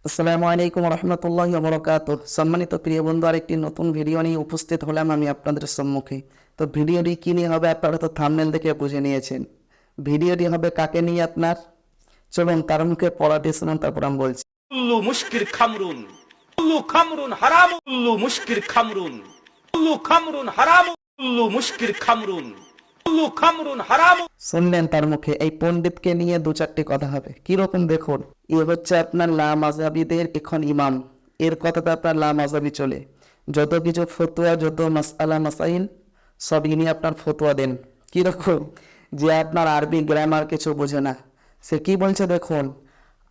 আসসালামু আলাইকুম রহমতুল্লাহি ওয়া বারাকাতুহু। সম্মানিত প্রিয় বন্ধু, আরেকটি নতুন ভিডিও নিয়ে উপস্থিত হলাম আমি আপনাদের সম্মুখে। তো ভিডিওটি কী নিয়ে হবে আপনারা তো থাম্বনেল দেখে বুঝে নিয়েছেন। ভিডিওটি হবে কাকে নিয়ে আপনার, চলুন তার মুখে পড়াটি শুনুন, তারপর আমি বলছি। কুল্লু মুশকির খামরুন, কুল্লু খামরুন হারাম, কুল্লু মুশকির খামরুন, কুল্লু খামরুন হারাম, কুল্লু মুশকির খামরুন, কুল্লু খামরুন হারাম। শুনলেন তার মুখে। এই পণ্ডিতকে নিয়ে দু চারটি কথা হবে। কিরকম দেখুন, এ হচ্ছে আপনার লা মাযহাবিদের এখন ইমাম। এর কথাতে আপনার লা মাযহাবি চলে। যত কিছু ফতোয়া, যত মাসআলা মাসাইল সব ইনি আপনার ফতোয়া দেন। কিরকম, যে আপনার আরবি গ্রামার কিছু বোঝে না, সে কি বলছে দেখুন।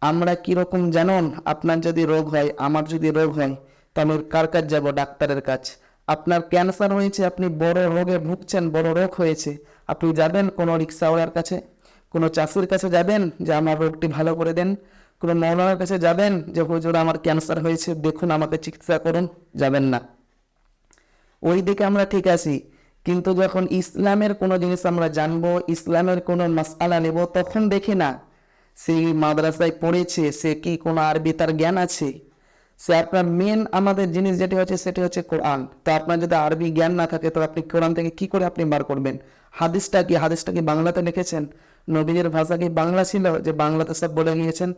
আমরা কিরকম জানুন, আপনার যদি রোগ হয়, আমার যদি রোগ হয়, তো আমি কার কাছে যাব? ডাক্তারের কাছ। আপনার ক্যান্সার হয়েছে, আপনি বড় রোগে ভুগছেন, বড় রোগ হয়েছে, আপনি যাবেন কোনো রিক্সাওয়ালার কাছে, কোনো চাষির কাছে যাবেন যে আমার রোগটি ভালো করে দেন? কোনো মৌলানার কাছে যাবেন যে হুজুর আমার ক্যান্সার হয়েছে, দেখুন আমাকে চিকিৎসা করুন? যাবেন না। ওই দিকে আমরা ঠিক আছি, কিন্তু যখন ইসলামের কোনো জিনিস আমরা জানবো, ইসলামের কোনো মাসআলা নেব, তখন দেখি না সেই মাদ্রাসায় পড়েছে, সে কি কোনো আরবি তার জ্ঞান আছে। সে আপনার মেন আমাদের জিনিস যেটি হচ্ছে সেটি হচ্ছে কোরআন। তো আপনার যদি আরবি জ্ঞান না থাকে, তো আপনি কোরআন থেকে কি করে আপনি বার করবেন? হাদিসটা কি বাংলাতে লিখেছেন? নবীজির ভাষা কি বাংলা ছিল যে বাংলাতে সব বলে নিয়েছেন?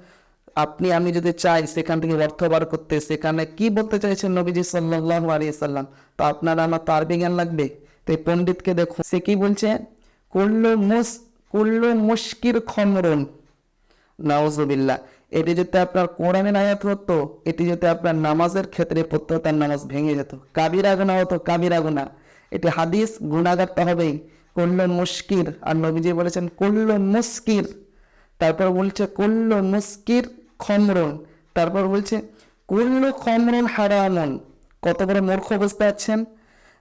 আমি যদি চাই সেখান থেকে অর্থ বার করতে, সেখানে কি বলতে চাইছেন নবীজি সাল্লাল্লাহু আলাইহি সাল্লাম, তো আপনার আমার তো আরবি জ্ঞান লাগবে। তো এই পণ্ডিতকে দেখুন, সে কি বলছে, কুল্লু মুশকির খমরুন। নাউজুবিল্লাহ। এটি যদি আপনার কোরআনের আয়াত হতো, এটি যদি আপনার নামাজের ক্ষেত্রে পড়তো, তার নামাজ ভেঙে যেত, কাবিরা গুনাহ হতো, কাবিরা গুনাহ। এটি হাদিস, গুনাহগার তো হবেই। কুল্লু মুশকির, আর নবীজি বলেছেন কুল্লু মুস্কির। তারপর বলছে কুল্লু মুস্কির খমরুন। তারপর বলছে কুল্লু খমরুন হারামুন। কত বড় মূর্খ বুঝতে পারছেন?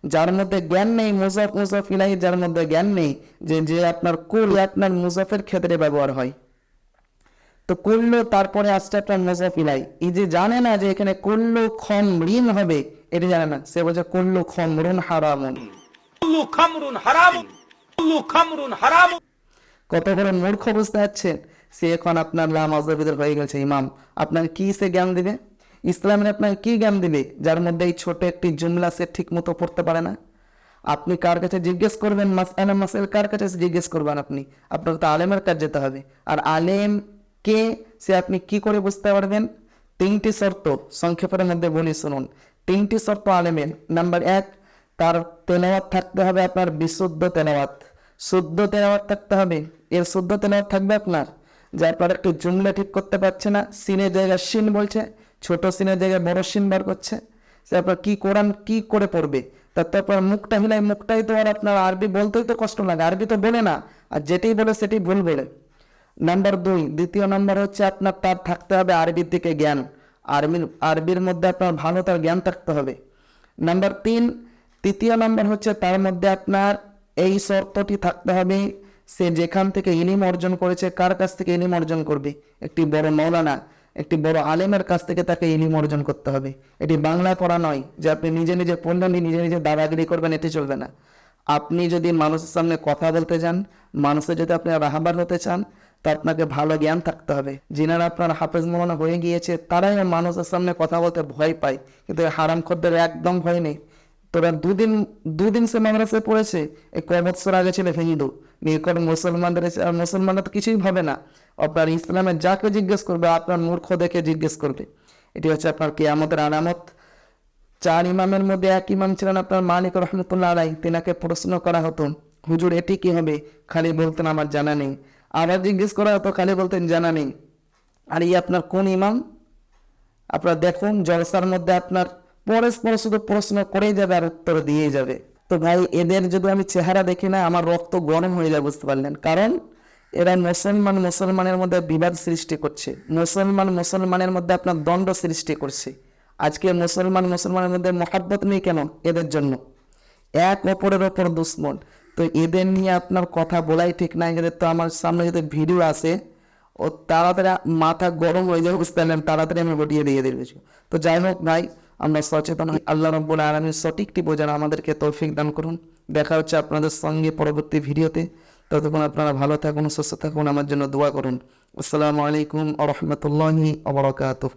যার মধ্যে জ্ঞান নেই, মুজাফ ইলাইহি, যার মধ্যে জ্ঞান নেই যে যে আপনার কুল আপনার মুজাফের ক্ষেত্রে ব্যবহার হয়। তো কুল্লু তারপরে আসছে আপনার মুজাফ ইলাইহি। এই যে জানে না যে এখানে কুল্লু খমরিন হবে, এটা জানে না, সে বলছে কুল্লু খমরুন হারামুন। কুল্লু খামরুন হারাম, কুল্লু খামরুন হারাম। কত বড় মূর্খ বুঝতে পারছেন? সে এখন আপনার লা মাযহাবিদের হয়ে গেছে ইমাম। আপনার কি সে জ্ঞান দিবে? ইসলামের আপনার কি জ্ঞান দিবে, যার মধ্যে এই ছোট একটি জুমলা সে ঠিক মতো পড়তে পারে না? আপনি কার কাছে জিজ্ঞেস করবেন? মাসআলা মাসাইল কার কাছে জিজ্ঞেস করবেন? আপনাকে তো আলেমের কাছে যেতে হবে। আর আলেম কে, সে আপনি কি করে বুঝতে পারবেন? তিনটি শর্ত সংক্ষেপের মধ্যে বলি শুনুন। তিনটি শর্ত আলেমের। নাম্বার 1, তার তেলাওয়াত থাকতে হবে আপনার বিশুদ্ধ তেলাওয়াত, শুদ্ধ তেলাওয়াত থাকতে হবে। এর শুদ্ধ তেলাওয়াত থাকবে আপনার, যে আপনার একটু জুমলা ঠিক করতে পারছে না, সিনের জায়গায় শিন বলছে, ছোট সিনের জায়গায় বড় শিন বার করছে, সে আপনার কি কোরআন কি করে পড়বে? তারপর মুখটা হিলাই, মুখটাই তো আর আপনার আরবি বলতেই তো কষ্ট লাগে, আরবি তো বলে না, আর যেটাই বলে সেটাই ভুল বলে। নাম্বার 2, দ্বিতীয় নাম্বার হচ্ছে আপনার তার থাকতে হবে আরবির দিকে জ্ঞান, আরবির মধ্যে আপনার ভালো তার জ্ঞান থাকতে হবে। নাম্বার 3, তৃতীয় নাম্বার হচ্ছে তার মধ্যে আপনার এই শর্তটি থাকতে হবে, সে যেখান থেকে ইলম অর্জন করেছে, কার কাছ থেকে ইলম অর্জন করবে? একটি বড় মৌলানা, একটি বড় আলেমের কাছ থেকে তাকে ইলম অর্জন করতে হবে। এটি বাংলায় পড়া নয় যে আপনি নিজে নিজে পড়লেন, নিজে নিজে দাদাগিরি করবেন, এটি চলবে না। আপনি যদি মানুষের সামনে কথা বলতে যান, মানুষের যদি আপনি রাহাবার হতে চান, তো আপনাকে ভালো জ্ঞান থাকতে হবে। যিনারা আপনার হাফেজ মৌলানা হয়ে গিয়েছে, তারাই মানুষের সামনে কথা বলতে ভয় পায়, কিন্তু হারামখোরদের একদম ভয় নেই। তোরা দুদিন সে মাদ্রাসায় পড়েছে, এই কয় বছর আগে ছিল হিন্দু, নিকট মুসলমানরা তো কিছুই ভাবে না। আপনার ইসলামের যাকে জিজ্ঞেস করবে, আপনার মূর্খ দেখে জিজ্ঞেস করবে। এটি হচ্ছে আপনার কিয়ামতের আলামত। 4 ইমামের মধ্যে এক ইমাম ছিলেন আপনার মালিক রহমতুল্লাহ আলাইহি। তিনাকে প্রশ্ন করা হতো, হুজুর এটি কি হবে? খালি বলতেন আমার জানা নেই। আবার জিজ্ঞেস করা হতো, খালি বলতেন জানা নেই। আর এই আপনার কোন ইমাম? আপনার দেখুন জলসার মধ্যে আপনার পরস্পর শুধু প্রশ্ন করেই যাবে আর উত্তর দিয়েই যাবে। তো ভাই, এদের যদি আমি চেহারা দেখি না, আমার রক্ত গরম হয়ে যায়, বুঝতে পারলেন? কারণ এরা মুসলমানের মধ্যে বিবাদ সৃষ্টি করছে, মুসলমানের মধ্যে আপনার দ্বন্দ্ব সৃষ্টি করছে। আজকে মুসলমানের মধ্যে মহাব্বত নেই কেন? এদের জন্য। এক অপরের ওপর দুশ্মন। তো এদের নিয়ে আপনার কথা বলাই ঠিক নাই। এদের তো আমার সামনে যদি ভিডিও আসে, ও তাড়াতাড়ি মাথা গরম হয়ে যাবে, বুঝতে পারলেন? তাড়াতাড়ি আমি বটিয়ে দিয়ে দেবে। তো যাই হোক ভাই, আমরা সচেতন হই। আল্লাহ রাব্বুল আলামিন সঠিকটি বোঝার আমাদেরকে তৌফিক দান করুন। দেখা হচ্ছে আপনাদের সঙ্গে পরবর্তী ভিডিওতে। ততক্ষণ আপনারা ভালো থাকুন, সুস্থ থাকুন, আমার জন্য দোয়া করুন। আসসালামু আলাইকুম ওয়া রাহমাতুল্লাহি ওয়া বারাকাতুহু।